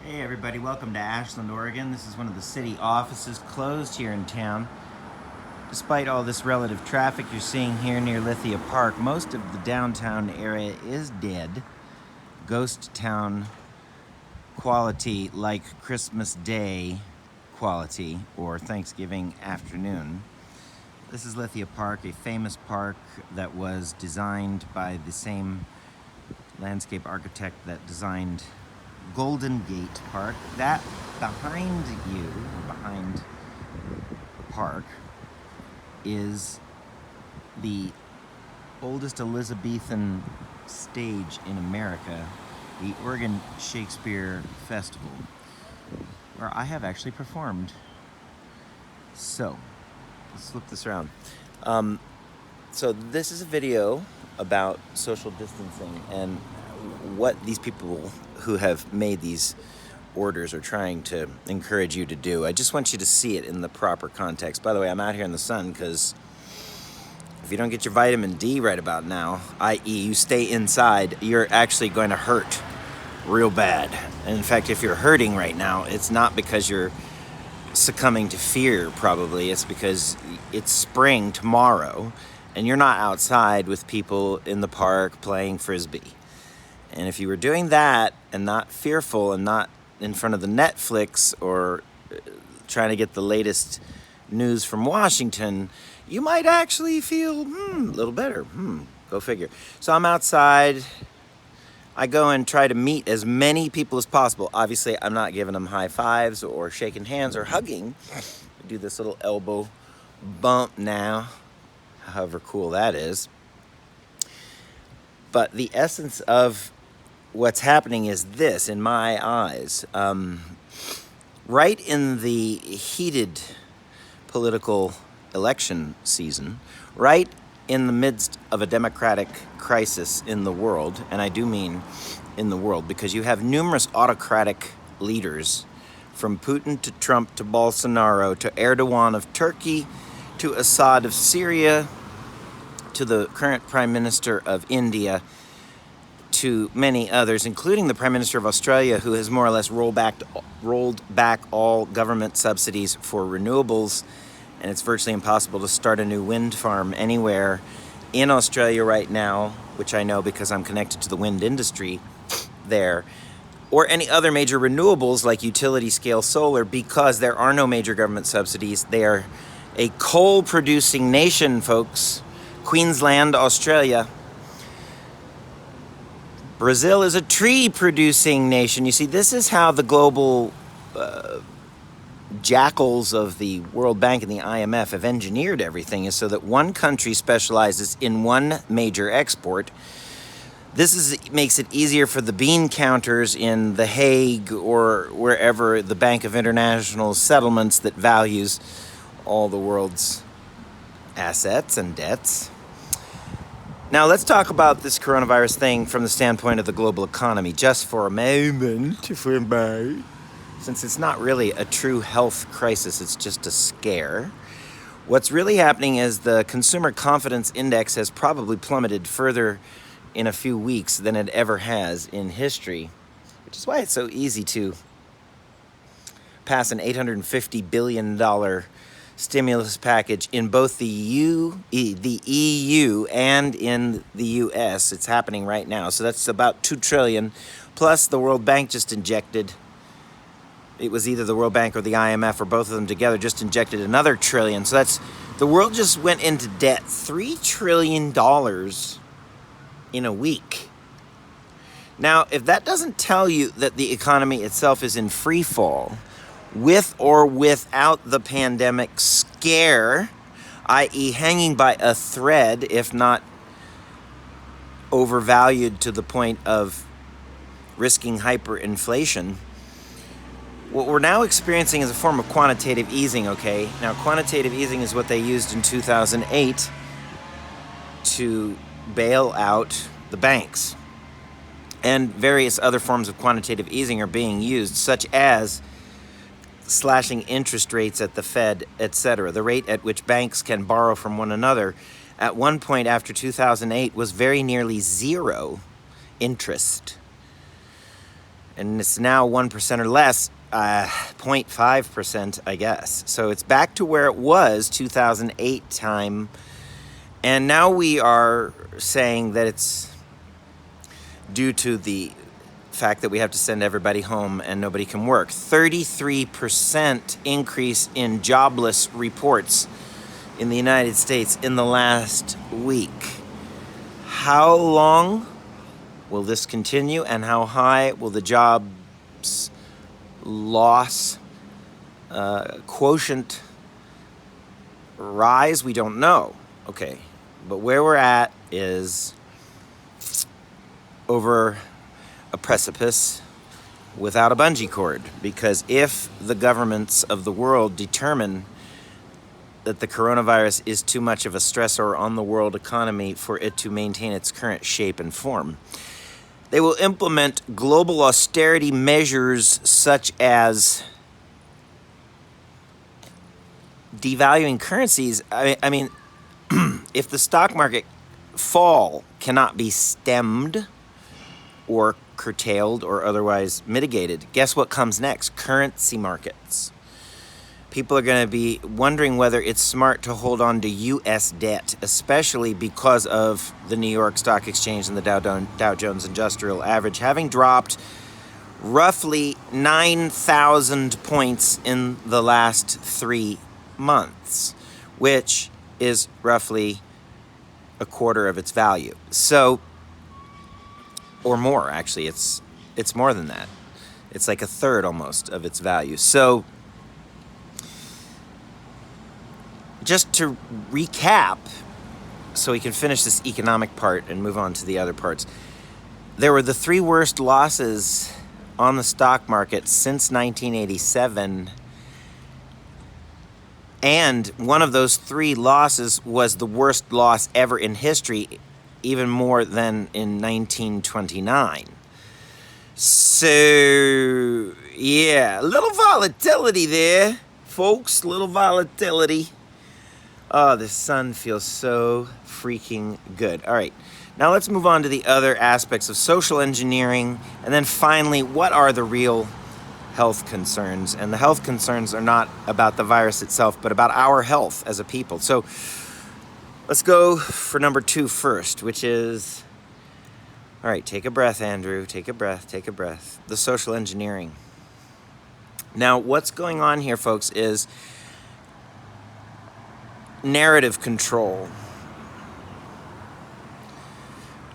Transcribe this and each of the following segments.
Hey everybody, welcome to Ashland, Oregon. This is one of the city offices closed here in town. Despite all this relative traffic you're seeing here near Lithia Park, most of the downtown area is dead. Ghost town quality, like Christmas Day quality or Thanksgiving afternoon. This is Lithia Park, a famous park that was designed by the same landscape architect that designed Golden Gate Park. That behind you, behind the park, is the oldest Elizabethan stage in America, the Oregon Shakespeare Festival, where I have actually performed. So, let's flip this around. So this is a video about social distancing and what these people who have made these orders are trying to encourage you to do. I just want you to see it in the proper context. By the way, I'm out here in the sun because if you don't get your vitamin D right about now, i.e. you stay inside, you're actually going to hurt real bad. And in fact, if you're hurting right now, it's not because you're succumbing to fear, probably. It's because it's spring tomorrow and you're not outside with people in the park playing frisbee. And if you were doing that and not fearful and not in front of the Netflix or trying to get the latest news from Washington, you might actually feel a little better. Go figure. So I'm outside. I go and try to meet as many people as possible. Obviously, I'm not giving them high fives or shaking hands or hugging. I do this little elbow bump now, however cool that is. But the essence of what's happening is this, in my eyes. Right in the heated political election season, right in the midst of a democratic crisis in the world, and I do mean in the world, because you have numerous autocratic leaders, from Putin to Trump to Bolsonaro to Erdogan of Turkey to Assad of Syria to the current Prime Minister of India, to many others, including the Prime Minister of Australia, who has more or less rolled back all government subsidies for renewables, and it's virtually impossible to start a new wind farm anywhere in Australia right now, which I know because I'm connected to the wind industry there, or any other major renewables like utility-scale solar, because there are no major government subsidies. They are a coal-producing nation, folks. Queensland, Australia. Brazil is a tree-producing nation. You see, this is how the global jackals of the World Bank and the IMF have engineered everything, is so that one country specializes in one major export. Makes it easier for the bean counters in The Hague or wherever the Bank of International Settlements that values all the world's assets and debts. Now, let's talk about this coronavirus thing from the standpoint of the global economy just for a moment, if we may. Since it's not really a true health crisis, it's just a scare. What's really happening is the consumer confidence index has probably plummeted further in a few weeks than it ever has in history, which is why it's so easy to pass an $850 billion stimulus package in both the EU and in the US. It's happening right now. So that's about $2 trillion. Plus the World Bank just injected, it was either the World Bank or the IMF or both of them together, just injected another $1 trillion. So the world just went into debt, $3 trillion in a week. Now, if that doesn't tell you that the economy itself is in free fall, with or without the pandemic scare, i.e. hanging by a thread, if not overvalued to the point of risking hyperinflation, what we're now experiencing is a form of quantitative easing, okay? Now, quantitative easing is what they used in 2008 to bail out the banks. And various other forms of quantitative easing are being used, such as slashing interest rates at the Fed, etc. The rate at which banks can borrow from one another at one point after 2008 was very nearly zero interest. and it's now 1% or less, 0.5%, I guess. So it's back to where it was 2008 time, and now we are saying that it's due to the fact that we have to send everybody home and nobody can work. 33% increase in jobless reports in the United States in the last week. How long will this continue, and how high will the jobs loss quotient rise? We don't know. Okay, but where we're at is over a precipice without a bungee cord, because if the governments of the world determine that the coronavirus is too much of a stressor on the world economy for it to maintain its current shape and form, they will implement global austerity measures such as devaluing currencies. I mean, if the stock market fall cannot be stemmed or curtailed or otherwise mitigated, guess what comes next? Currency markets. People are going to be wondering whether it's smart to hold on to U.S. debt, especially because of the New York Stock Exchange and the Dow Jones Industrial Average having dropped roughly 9,000 points in the last 3 months, which is roughly a quarter of its value. So, or more, actually. It's more than that. It's like a third almost of its value. So, just to recap, so we can finish this economic part and move on to the other parts. There were the 3 worst losses on the stock market since 1987. And one of those 3 losses was the worst loss ever in history, even more than in 1929. So, yeah, a little volatility there, folks, little volatility. Oh, the sun feels so freaking good. All right, now let's move on to the other aspects of social engineering. And then finally, what are the real health concerns? And the health concerns are not about the virus itself, but about our health as a people. So let's go for number 2 first, which is, all right, take a breath, Andrew. Take a breath, take a breath. The social engineering. Now, what's going on here, folks, is narrative control.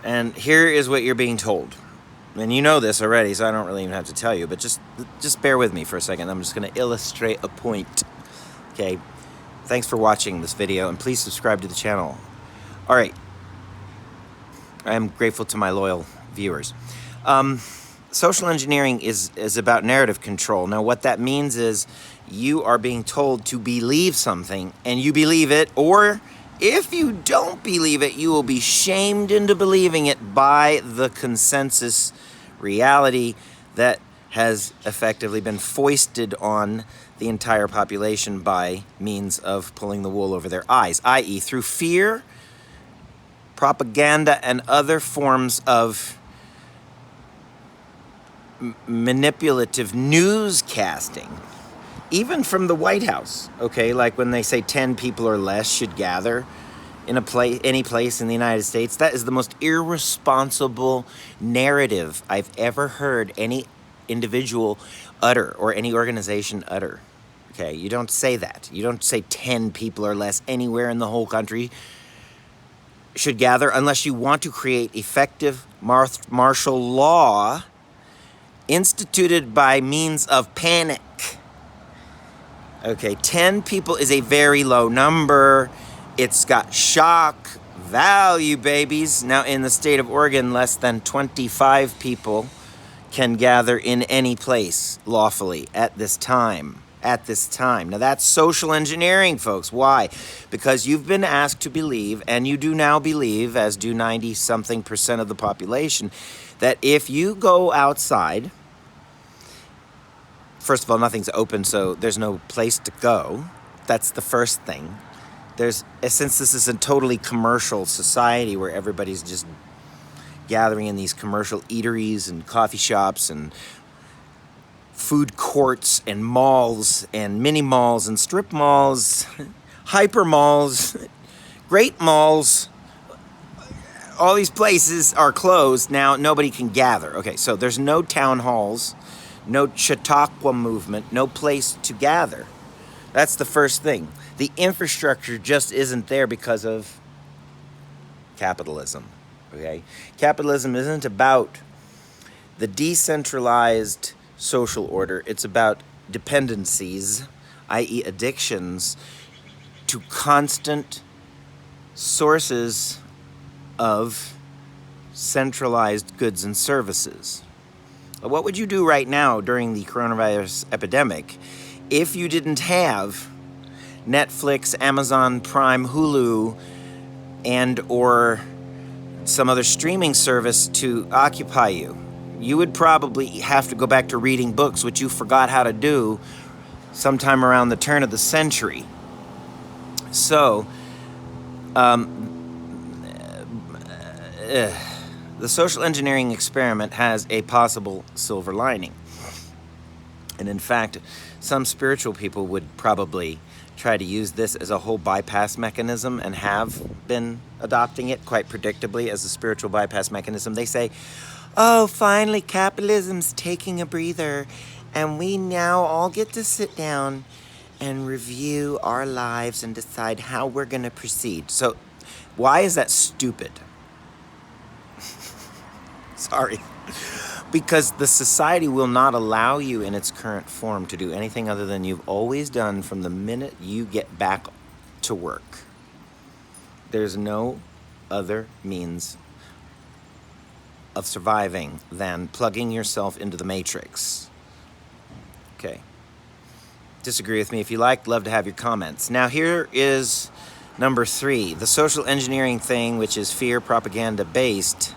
And here is what you're being told. And you know this already, so I don't really even have to tell you, but just bear with me for a second. I'm just going to illustrate a point. Okay? Thanks for watching this video, and please subscribe to the channel. All right. I am grateful to my loyal viewers. Social engineering is about narrative control. Now, what that means is you are being told to believe something, and you believe it, or if you don't believe it, you will be shamed into believing it by the consensus reality that has effectively been foisted on the entire population by means of pulling the wool over their eyes, i.e. through fear, propaganda, and other forms of manipulative newscasting. Even from the White House, okay, like when they say 10 people or less should gather in any place in the United States, that is the most irresponsible narrative I've ever heard any individual utter or any organization utter. Okay, you don't say that. You don't say 10 people or less anywhere in the whole country should gather unless you want to create effective martial law instituted by means of panic. Okay, 10 people is a very low number. It's got shock value, babies. Now, in the state of Oregon, less than 25 people can gather in any place lawfully at this time. At this time. Now, that's social engineering, folks. Why? Because you've been asked to believe, and you do now believe, as do 90-something% of the population, that if you go outside, first of all, nothing's open, so there's no place to go. That's the first thing. Since this is a totally commercial society where everybody's just gathering in these commercial eateries and coffee shops and food courts and malls and mini malls and strip malls, hyper malls, great malls. All these places are closed now. Nobody can gather. Okay, so there's no town halls, no Chautauqua movement, no place to gather. That's the first thing. The infrastructure just isn't there because of capitalism. Okay, capitalism isn't about the decentralized social order. It's about dependencies, i.e., addictions, to constant sources of centralized goods and services. What would you do right now during the coronavirus epidemic if you didn't have Netflix, Amazon Prime, Hulu, and or some other streaming service to occupy you? You would probably have to go back to reading books, which you forgot how to do sometime around the turn of the century. So, the social engineering experiment has a possible silver lining. And in fact, some spiritual people would probably try to use this as a whole bypass mechanism and have been adopting it quite predictably as a spiritual bypass mechanism. They say, oh, finally capitalism's taking a breather and we now all get to sit down and review our lives and decide how we're going to proceed. So why is that stupid? Sorry. Because the society will not allow you in its current form to do anything other than you've always done from the minute you get back to work. There's no other means of surviving than plugging yourself into the matrix. Okay. Disagree with me if you like. Love to have your comments. Now here is number 3. The social engineering thing, which is fear propaganda based,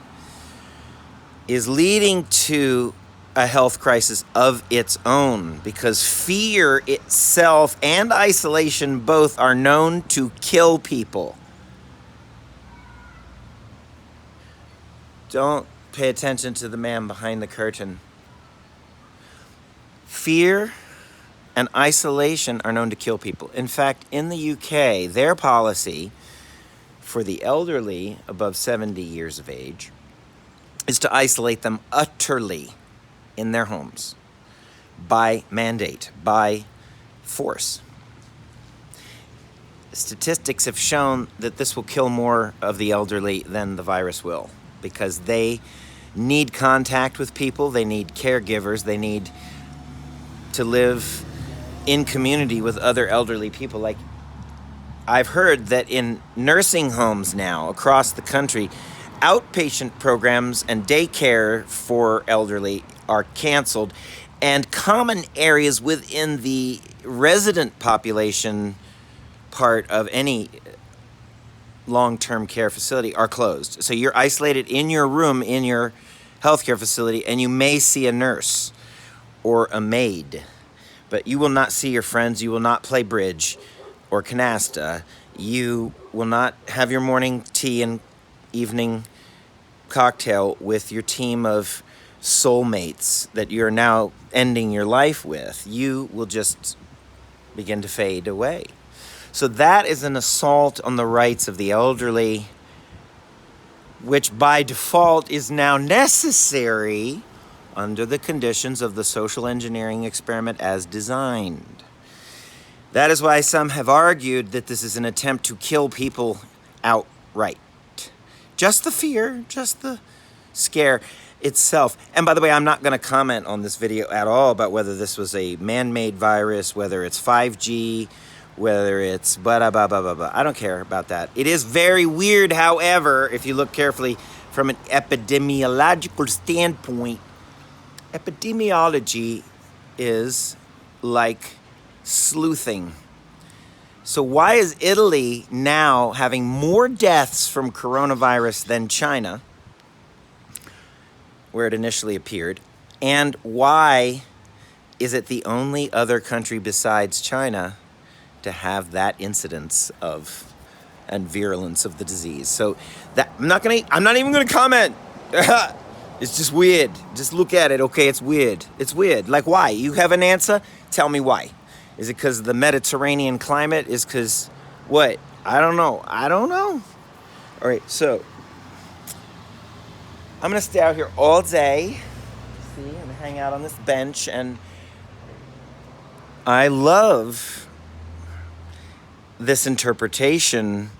is leading to a health crisis of its own, because fear itself and isolation both are known to kill people. Don't pay attention to the man behind the curtain. Fear and isolation are known to kill people. In fact, in the UK, their policy for the elderly above 70 years of age is to isolate them utterly in their homes by mandate, by force. Statistics have shown that this will kill more of the elderly than the virus will, because they need contact with people, they need caregivers, they need to live in community with other elderly people. Like, I've heard that in nursing homes now across the country, outpatient programs and daycare for elderly are canceled, and common areas within the resident population part of any long-term care facility are closed. So you're isolated in your room in your healthcare facility, and you may see a nurse or a maid, but you will not see your friends. You will not play bridge or canasta. You will not have your morning tea and evening cocktail with your team of soulmates that you're now ending your life with. You will just begin to fade away. So that is an assault on the rights of the elderly, which by default is now necessary under the conditions of the social engineering experiment as designed. That is why some have argued that this is an attempt to kill people outright. Just the fear, just the scare itself. And by the way, I'm not going to comment on this video at all about whether this was a man-made virus, whether it's 5G, whether it's blah, blah, blah, blah, blah. I don't care about that. It is very weird, however, if you look carefully from an epidemiological standpoint. Epidemiology is like sleuthing. So why is Italy now having more deaths from coronavirus than China, where it initially appeared? And why is it the only other country besides China to have that incidence of and virulence of the disease? So that I'm not even going to comment. It's just weird. Just look at it, okay? It's weird. It's weird. Like, why? You have an answer? Tell me why. Is it because of the Mediterranean climate? Is because what? I don't know. I don't know. All right, so I'm going to stay out here all day, see, and hang out on this bench. And I love this interpretation.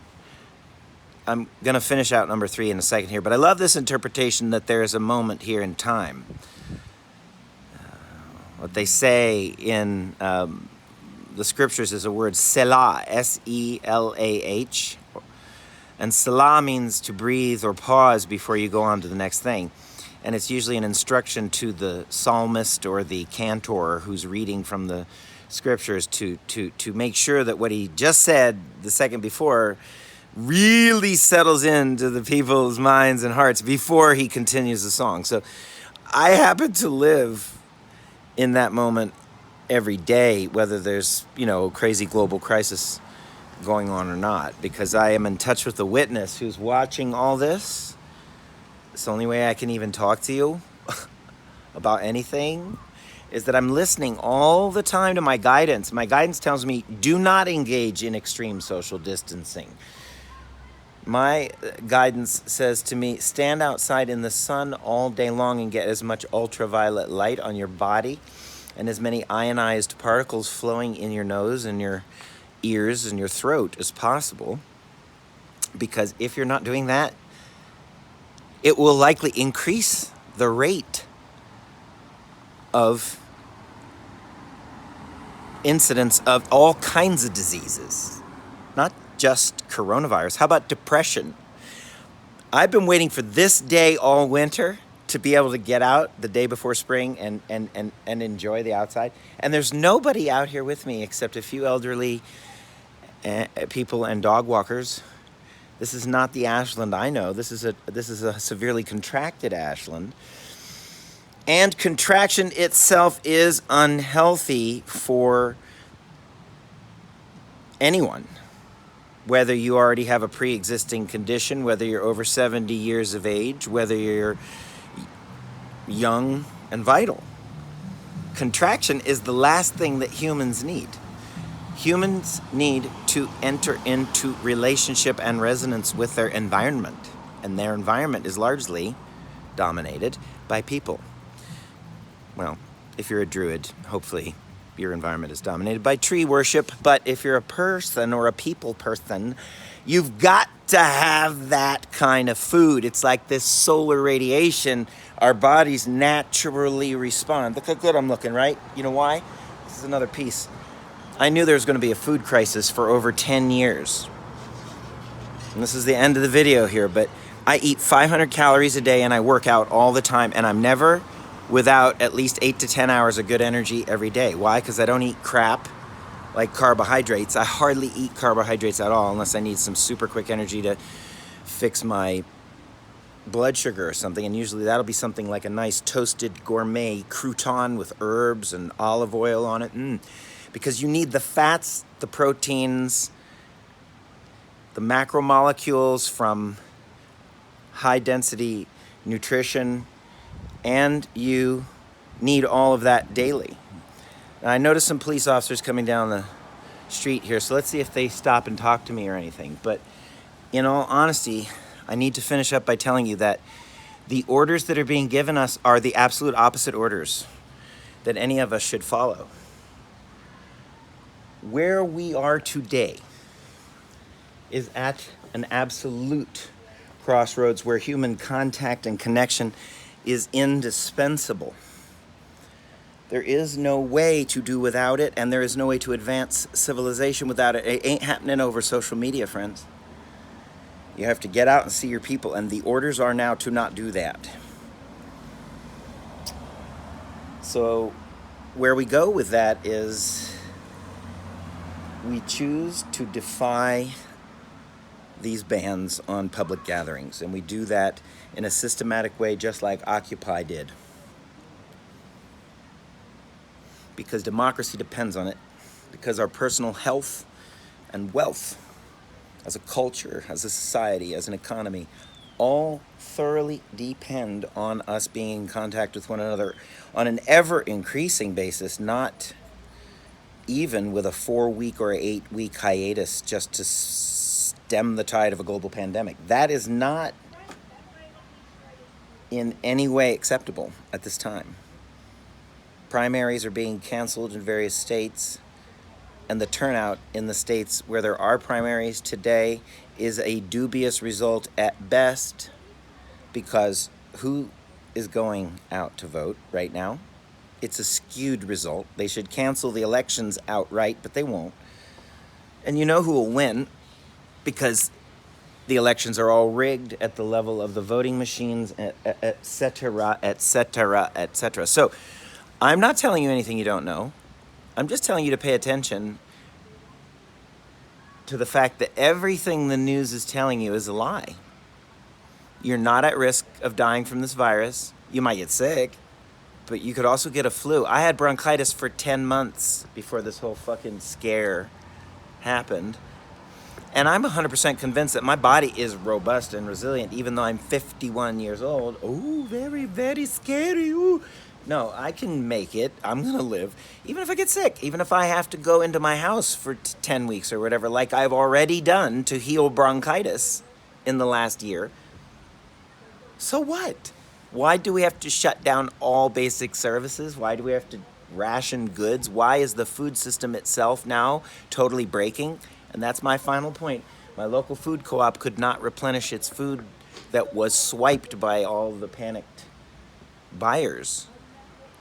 I'm going to finish out number 3 in a second here, but I love this interpretation that there is a moment here in time. What they say in the scriptures is a word selah, S-E-L-A-H. And selah means to breathe or pause before you go on to the next thing. And it's usually an instruction to the psalmist or the cantor who's reading from the scriptures to make sure that what he just said the second before really settles into the people's minds and hearts before he continues the song. So I happen to live in that moment every day, whether there's, crazy global crisis going on or not, because I am in touch with the witness who's watching all this. It's the only way I can even talk to you about anything is that I'm listening all the time to my guidance. My guidance tells me, do not engage in extreme social distancing. My guidance says to me, stand outside in the sun all day long and get as much ultraviolet light on your body and as many ionized particles flowing in your nose and your ears and your throat as possible. Because if you're not doing that, it will likely increase the rate of incidence of all kinds of diseases, not just coronavirus. How about depression? I've been waiting for this day all winter to be able to get out the day before spring and enjoy the outside. And there's nobody out here with me except a few elderly people and dog walkers. This is not the Ashland I know. This is a severely contracted Ashland. And contraction itself is unhealthy for anyone. Whether you already have a pre-existing condition, whether you're over 70 years of age, whether you're young and vital. Contraction is the last thing that humans need. Humans need to enter into relationship and resonance with their environment. And their environment is largely dominated by people. Well, if you're a druid, hopefully your environment is dominated by tree worship, but if you're a person or a people person, you've got to have that kind of food. It's like this solar radiation. Our bodies naturally respond. Look how good I'm looking, right? You know why? This is another piece. I knew there was going to be a food crisis for over 10 years. And this is the end of the video here, but I eat 500 calories a day and I work out all the time, and I'm never without at least 8 to 10 hours of good energy every day. Why? Because I don't eat crap like carbohydrates. I hardly eat carbohydrates at all unless I need some super quick energy to fix my blood sugar or something. And usually that'll be something like a nice toasted gourmet crouton with herbs and olive oil on it. Because you need the fats, the proteins, the macromolecules from high density nutrition, and you need all of that daily. Now, I noticed some police officers coming down the street here, so let's see if they stop and talk to me or anything. But in all honesty, I need to finish up by telling you that the orders that are being given us are the absolute opposite orders that any of us should follow. Where we are today is at an absolute crossroads where human contact and connection is indispensable. There is no way to do without it, and there is no way to advance civilization without it. It ain't happening over social media, friends. You have to get out and see your people, and the orders are now to not do that. So where we go with that is we choose to defy these bans on public gatherings, and we do that in a systematic way, just like Occupy did. Because democracy depends on it, because our personal health and wealth as a culture, as a society, as an economy, all thoroughly depend on us being in contact with one another on an ever-increasing basis, not even with a 4-week or 8-week hiatus just to stem the tide of a global pandemic. That is not in any way acceptable at this time. Primaries are being canceled in various states, and the turnout in the states where there are primaries today is a dubious result at best, because who is going out to vote right now? It's a skewed result. They should cancel the elections outright, but they won't. And you know who will win, because the elections are all rigged at the level of the voting machines, et cetera, et cetera, et cetera. So I'm not telling you anything you don't know. I'm just telling you to pay attention to the fact that everything the news is telling you is a lie. You're not at risk of dying from this virus. You might get sick, but you could also get a flu. I had bronchitis for 10 months before this whole fucking scare happened. And I'm 100% convinced that my body is robust and resilient, even though I'm 51 years old. Oh, very, very scary. Ooh. No, I can make it. I'm going to live. Even if I get sick, even if I have to go into my house for 10 weeks or whatever, like I've already done to heal bronchitis in the last year. So what? Why do we have to shut down all basic services? Why do we have to ration goods? Why is the food system itself now totally breaking? And that's my final point. My local food co-op could not replenish its food that was swiped by all the panicked buyers.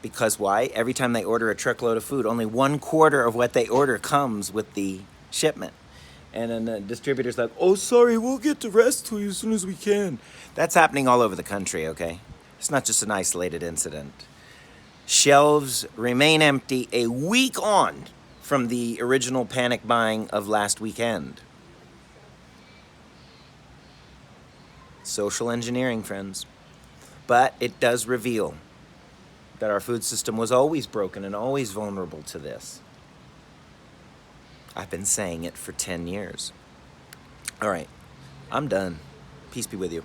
Because why? Every time they order a truckload of food, only 1/4 of what they order comes with the shipment. And then the distributor's like, oh, sorry, we'll get the rest to you as soon as we can. That's happening all over the country, okay? It's not just an isolated incident. Shelves remain empty a week on from the original panic buying of last weekend. Social engineering, friends. But it does reveal that our food system was always broken and always vulnerable to this. I've been saying it for 10 years. All right, I'm done. Peace be with you.